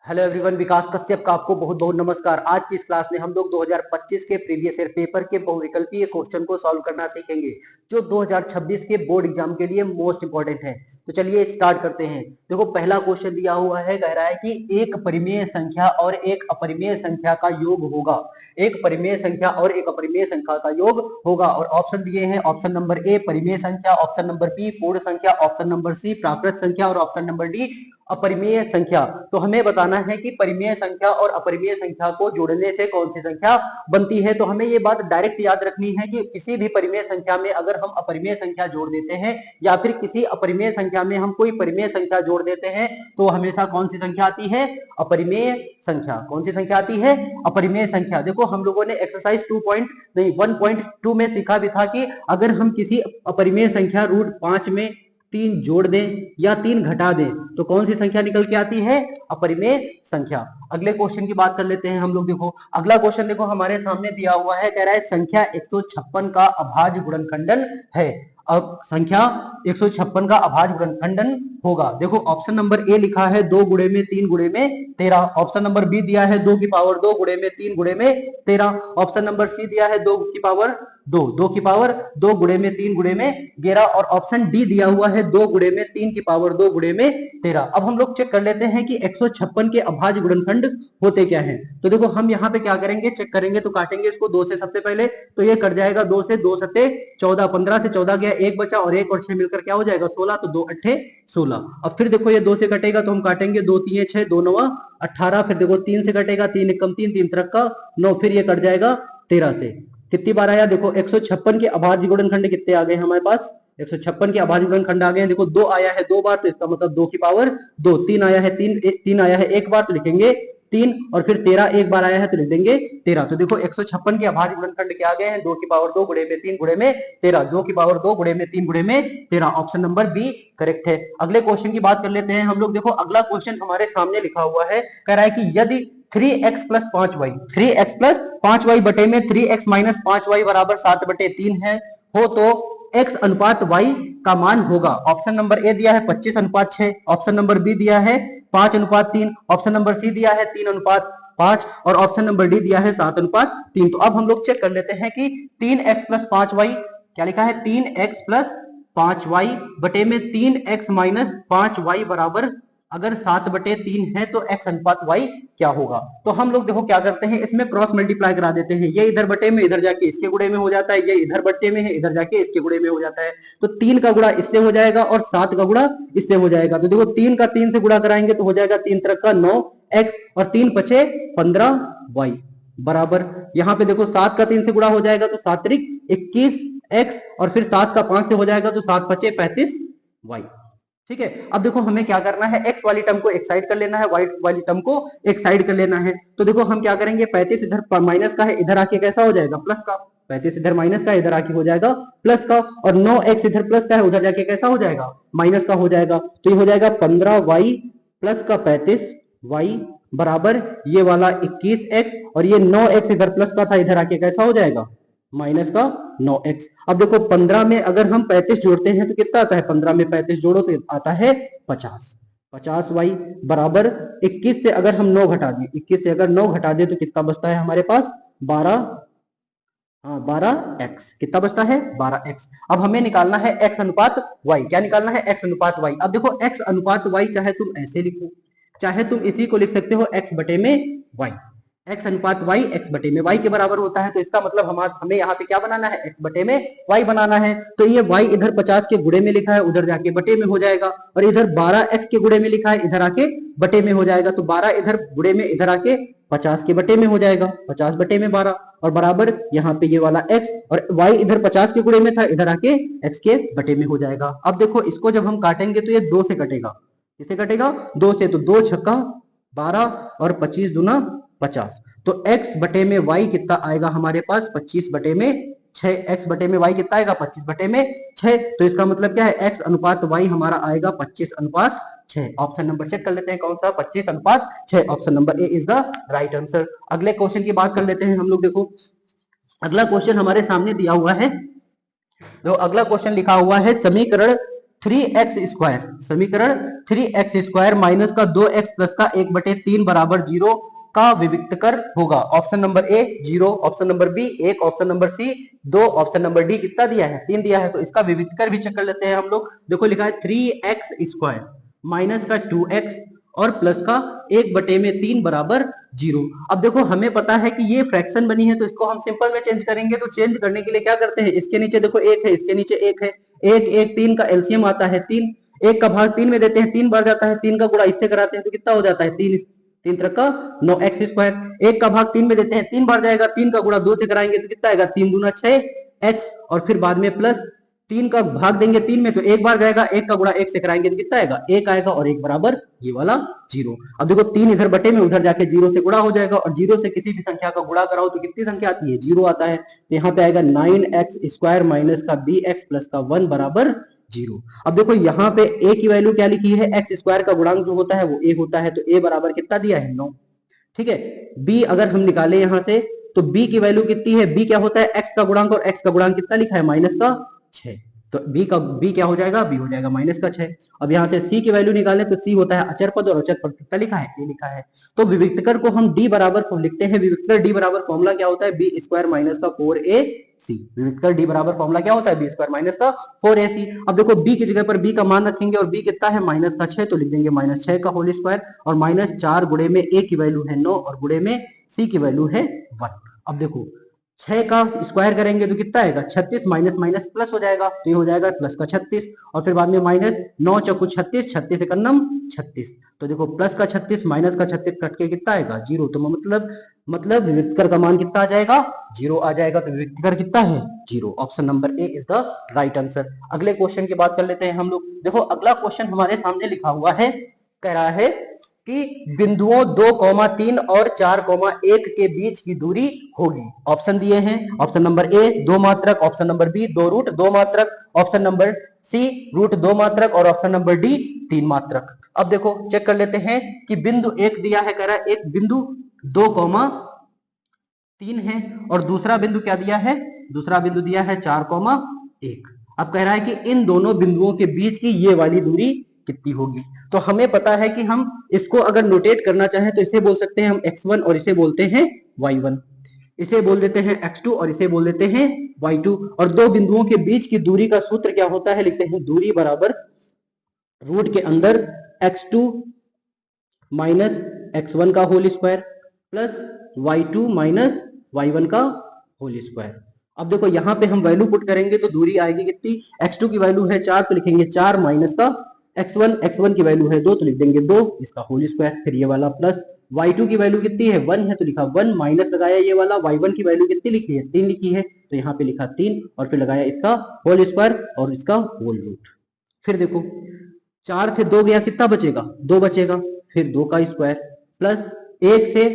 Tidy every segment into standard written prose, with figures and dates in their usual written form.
Hello everyone, विकास कश्यप का आपको बहुत बहुत नमस्कार। आज की इस क्लास में हम लोग 2025 के प्रीवियस ईयर पेपर के बहुविकल्पीय क्वेश्चन को सॉल्व करना सीखेंगे, जो 2026 के बोर्ड एग्जाम के लिए मोस्ट इंपॉर्टेंट है। तो चलिए स्टार्ट करते हैं। देखो, पहला क्वेश्चन दिया हुआ है, कह रहा है कि एक परिमेय संख्या और एक अपरिमेय संख्या का योग होगा। एक परिमेय संख्या और एक अपरिमेय संख्या का योग होगा, और ऑप्शन दिए हैं। ऑप्शन नंबर ए परिमेय संख्या, ऑप्शन नंबर बी पूर्ण संख्या, ऑप्शन नंबर सी प्राकृत संख्या और ऑप्शन नंबर डी अपरिमेय संख्या। तो हमें बताना है कि परिमेय संख्या और अपरिमेय संख्या को जोड़ने से कौन सी संख्या बनती है। तो हमें ये बात डायरेक्ट याद रखनी है कि किसी भी परिमेय संख्या में अगर हम अपरिमेय संख्या जोड़ देते हैं या फिर किसी अपरिमेय संख्या में हम कोई परिमेय संख्या जोड़ देते हैं तो हमेशा कौन सी संख्या आती है? अपरिमेय संख्या। कौन सी संख्या आती है? अपरिमेय संख्या। देखो, हम लोगों ने एक्सरसाइज 1.2 में सीखा भी था कि अगर हम किसी अपरिमेय संख्या √5 में 3 जोड़ दें या 3 घटा दें तो कौन सी संख्या निकल के आती है? अपरिमेय संख्या। अगले क्वेश्चन की बात कर लेते हैं हम लोग। देखो, अगला क्वेश्चन देखो हमारे सामने दिया हुआ है, कह रहा है संख्या 156 का अभाज्य गुणनखंडन है। अब संख्या 156 का अभाज्य गुणनखंडन होगा। देखो, ऑप्शन नंबर ए लिखा है 2 गुणे में 3 गुणे में 13। ऑप्शन नंबर बी दिया है 2 की पावर 2 गुणे में 3 गुणे में 13। ऑप्शन नंबर सी दिया है 2 की पावर 2 की पावर 2 गुणे में 3 गुणे में 11। और ऑप्शन डी दिया हुआ है 2 गुणे में 3 की पावर 2 गुणे में 13। अब हम लोग चेक कर लेते हैं कि 156 के अभाज्य गुणनखंड होते क्या हैं। तो देखो, हम यहाँ पे क्या करेंगे, चेक करेंगे। तो काटेंगे इसको 2 से सबसे पहले, तो ये कट जाएगा 2 से, 2 सत्ते 14, 15 से 14 गया, 1 बचा और 1 और 6 मिलकर क्या हो जाएगा? 16। तो 2 अट्ठे 16। अब फिर देखो, ये 2 से कटेगा तो हम काटेंगे 2 3 6, 2 9 18। फिर देखो 3 से कटेगा, 3 एकम 3, 3 त्रिक का 9। फिर ये कट जाएगा 13 से। कितनी बार आया? देखो, 156 के अभाज्य गुणनखंड कितने आ गए हमारे पास? 156 के अभाज्य गुणनखंड आ गए। देखो, 2 आया है 2 बार, तो इसका मतलब 2 की पावर 2। 3 आया है 3 आया है 1 बार, तो लिखेंगे 3। और फिर 13 एक बार आया है तो लिख देंगे 13। तो देखो, 156 के अभाज्य गुणनखंड क्या आ गए हैं? 2 की पावर 2 गुणे में 3 गुणे में 13। 2 की पावर 2 गुणे में 3 गुणे में 13। ऑप्शन नंबर बी करेक्ट है। अगले क्वेश्चन की बात कर लेते हैं हम लोग। देखो, अगला क्वेश्चन हमारे सामने लिखा हुआ है, कह रहा है कि यदि 3x plus 5y 3x plus 5y बटे में 3x माइनस 5y बराबर 7/3 है हो तो x अनुपात y का मान होगा। ऑप्शन नंबर ए दिया है 25:6, ऑप्शन नंबर बी दिया है 5:3, ऑप्शन नंबर सी दिया है 3:5 और ऑप्शन नंबर डी दिया है 7:3। तो अब हम लोग चेक कर लेते हैं कि 3x प्लस 5y, क्या लिखा है? 3x प्लस 5y बटे में 3x माइनस 5y बराबर अगर 7/3 है तो x अनुपात y क्या होगा? तो हम लोग देखो क्या करते हैं, इसमें क्रॉस मल्टीप्लाई करा देते हैं। ये इधर बटे में इधर जाके इसके गुणे में हो जाता है, ये इधर बटे में है इधर जाके इसके गुणे में हो जाता है। तो 3 का गुणा इससे हो जाएगा और 7 का गुणा इससे हो जाएगा। तो देखो, 3 का 3 से गुणा कराएंगे तो हो जाएगा 3 त्रिक का 9x और 3 पचे 15y बराबर। यहाँ पे देखो 7 का 3 से गुणा हो जाएगा तो 7 त्रिक 21x और फिर 7 का 5 से हो जाएगा तो 7 पचे 35y। ठीक है। अब देखो, हमें क्या करना है, x वाली टर्म को एक साइड कर लेना है, y वाली टर्म को एक साइड कर लेना है। तो देखो हम क्या करेंगे, 35 इधर माइनस का है, इधर आके कैसा हो जाएगा? प्लस का। 35 इधर माइनस का, इधर आके हो जाएगा प्लस का। और 9x इधर प्लस का है, उधर जाके कैसा हो जाएगा? माइनस का हो जाएगा। तो ये हो जाएगा 15y प्लस का 35y बराबर ये वाला 21x और ये 9x इधर प्लस का था, इधर आके कैसा हो जाएगा? माइनस का 9x। अब देखो, 15 में अगर हम 35 जोड़ते हैं तो कितना आता है? 15 में 35 जोड़ो तो आता है 50y बराबर 21 से अगर हम 9 घटा दें, 21 से अगर 9 घटा दें तो कितना बचता है हमारे पास? 12x। कितना बचता है? 12x। अब हमें निकालना है x अनुपात y। क्या निकालना है? x अनुपात y। अब देखो, x अनुपात y चाहे तुम ऐसे लिखो, चाहे तुम इसी को लिख सकते हो x बटे में y। x अनुपात y x बटे में y के बराबर होता है। तो इसका मतलब हमें यहाँ पे क्या बनाना है? x बटे में y बनाना है। तो ये y इधर 50 के गुणे में लिखा है, उधर जाके बटे में हो जाएगा। और इधर 12x के गुणे में लिखा है, इधर आके बटे में हो जाएगा। तो 12 इधर गुणे में इधर आके 50 के बटे में हो जाएगा, 50 बटे में 12 और बराबर यहाँ पे ये वाला x और y इधर 50 के गुणे में था, इधर आके x के बटे में हो जाएगा। अब देखो, इसको जब हम काटेंगे तो ये 2 से कटेगा। किससे कटेगा? 2 से। तो 2 छक्का 12 और 25 दूना 50। तो x बटे में y कितना आएगा हमारे पास? 25 बटे में 6। x बटे में y कितना आएगा? 25 बटे में 6। तो इसका मतलब क्या है? x अनुपात y हमारा आएगा 25:6। ऑप्शन नंबर चेक कर लेते हैं, कौन सा? 25:6। Option number A is the right answer. अगले क्वेश्चन की बात कर लेते हैं हम लोग। देखो, अगला क्वेश्चन हमारे सामने दिया हुआ है। तो अगला क्वेश्चन लिखा हुआ है, समीकरण 3x² समीकरण 3x² माइनस का 2x प्लस का 1/3 बराबर 0 का विविक्तकर होगा। Option number A 0, option number B 1, option number C 2, option number D कितना दिया है 3 दिया है। तो इसका विविक्तकर भी चेक कर लेते हैं हम लोग। देखो लिखा है 3x² माइनस का 2x और प्लस का 1/3 बराबर 0। अब देखो हमें पता है कि ये फ्रैक्शन बनी है तो इसको हम सिंपल में चेंज करेंगे। तो चेंज करने के लिए क्या करते हैं, इसके नीचे देखो 1 है, इसके नीचे 1 है, 1 1 3 का एलसीएम आता है 3, 1 का भाग 3 में देते हैं 3 बार जाता है, 3 का गुणा इससे कराते हैं तो कितना हो जाता है 3 3 त्रिक का 9x²। 1 का भाग 3 में देते हैं 3 बार जाएगा, 3 का गुणा 2 से कराएंगे तो कितना आएगा 3 दूना 6x और फिर बाद में प्लस 3 का भाग देंगे 3 में तो 1 बार जाएगा, 1 का गुणा 1 से कराएंगे तो कितना आएगा 1 आएगा और 1 बराबर ये वाला 0। अब देखो 3 इधर बटे में उधर जाके 0 से गुणा हो जाएगा और 0 से किसी भी संख्या का गुणा कराओ तो कितनी संख्या आती है 0 आता है। तो यहाँ पे आएगा 9x² माइनस का bx प्लस का 1 बराबर 0। अब देखो यहाँ पे a की वैल्यू क्या लिखी है, x² का गुणांक जो होता है वो a होता है तो a बराबर कितना दिया है 9। ठीक है, b अगर हम निकाले यहाँ से तो b की वैल्यू कितनी है, b क्या होता है x का गुणांक और x का गुणांक कितना लिखा है -6। तो b क्या हो जाएगा, b हो जाएगा -6। अब यहाँ से c की वैल्यू निकालें तो c होता है अचर पद और अचर पद कितना लिखा है a लिखा है। तो विविक्तकर को हम d बराबर लिखते हैं। विविक्तकर d बराबर फॉर्मूला क्या होता है b² माइनस का 4ac। विविक्तकर d बराबर फॉर्मूला क्या होता है b² माइनस का 4ac। अब देखो b की जगह पर b का मान रखेंगे और b कितना है -6 तो लिख देंगे -6 का होल स्क्वायर और -4 गुणे में a की वैल्यू है 9 और गुणे में c की वैल्यू है 1। अब देखो 6 का स्क्वायर करेंगे तो कितना आएगा 36 माइनस माइनस प्लस हो जाएगा तो ये हो जाएगा प्लस का 36 और फिर बाद में -9 चौको 36, 36 एकन्नम 36। तो देखो प्लस का 36 माइनस का 36 कट के कितना आएगा 0। तो मतलब विविक्तकर का मान कितना आ जाएगा 0 आ जाएगा। तो विविक्तकर कितना है 0। Option number A is the right answer. अगले क्वेश्चन की बात कर लेते हैं हम लोग। देखो अगला क्वेश्चन हमारे सामने लिखा हुआ है, कह रहा है कि बिंदुओं 2,3 और 4,1 के बीच की दूरी होगी। ऑप्शन दिए हैं, ऑप्शन नंबर ए 2 मात्रक, ऑप्शन नंबर बी 2 रूट 2 मात्रक, ऑप्शन नंबर सी रूट 2 मात्रक और ऑप्शन नंबर डी 3 मात्रक। अब देखो चेक कर लेते हैं कि बिंदु एक दिया है, कह रहा है एक बिंदु 2,3 है और दूसरा बिंदु क्या दिया है, दूसरा बिंदु दिया है 4,1। अब कह रहा है कि इन दोनों बिंदुओं के बीच की ये वाली दूरी कितनी होगी। तो हमें पता है कि हम इसको अगर नोटेट करना चाहें तो इसे बोल सकते हैं हम x1 और इसे बोलते हैं y1, इसे बोल देते हैं x2 और इसे बोल देते हैं y2। और दो बिंदुओं के बीच की दूरी का सूत्र क्या होता है, लिखते हैं दूरी बराबर रूट के अंदर x2 माइनस x1 का whole square plus y2 minus y1 का होल स्क्वायर। अब देखो यहाँ पे हम वैल्यू पुट करेंगे तो दूरी आएगी कितनी, x2 की वैल्यू है 4 तो लिखेंगे 4 माइनस का x1 की वैल्यू है 2 तो लिख देंगे 2 इसका होल स्क्वायर, फिर ये वाला प्लस y2 की वैल्यू कितनी है 1 है तो लिखा 1 माइनस लगाया ये वाला y1 की वैल्यू कितनी लिखी है 3 लिखी है तो यहाँ पे लिखा 3 और फिर लगाया इसका होल स्क्वायर और इसका होल रूट। फिर देखो 4 से 2 गया कितना बचेगा 2 बचेगा, फिर 2 का स्क्वायर प्लस 1 से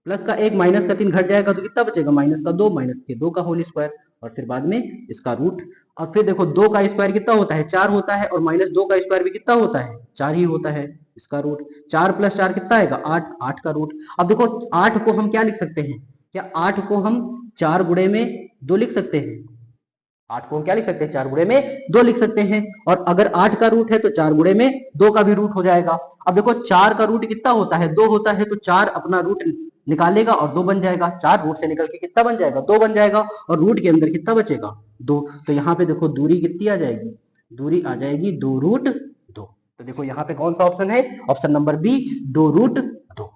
प्लस का 1 माइनस का 3 घट जाएगा तो कितना बचेगा माइनस का 2 माइनस के 2 का होल स्क्वायर और फिर बाद में इसका रूट। और फिर देखो 2 का स्क्वायर कितना होता है 4 होता है और माइनस 2 का स्क्वायर भी कितना होता है 4 ही होता है, इसका रूट 4 प्लस 4 कितना आएगा 8, 8 का रूट। अब देखो 8 को हम क्या लिख सकते हैं, क्या 8 को हम 4 गुणे में 2 लिख सकते हैं, 8 को हम क्या लिख सकते हैं 4 गुणे में 2 लिख सकते हैं। और अगर 8 का रूट है तो 4 गुणे में 2 का भी रूट हो जाएगा। अब देखो 4 का रूट कितना होता है 2 होता है तो 4 अपना रूट निकालेगा और 2 बन जाएगा, 4 रूट से निकल के कितना बन जाएगा 2 बन जाएगा और रूट के अंदर कितना बचेगा 2। तो यहाँ पे देखो दूरी कितनी आ जाएगी, दूरी आ जाएगी 2 रूट 2। तो देखो यहाँ पे कौन सा ऑप्शन है, option number B 2 root 2।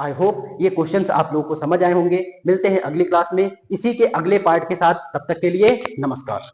I hope ये क्वेश्चंस आप लोगों को समझ आए होंगे। मिलते हैं अगली क्लास में इसी के अगले पार्ट के साथ, तब तक के लिए नमस्कार।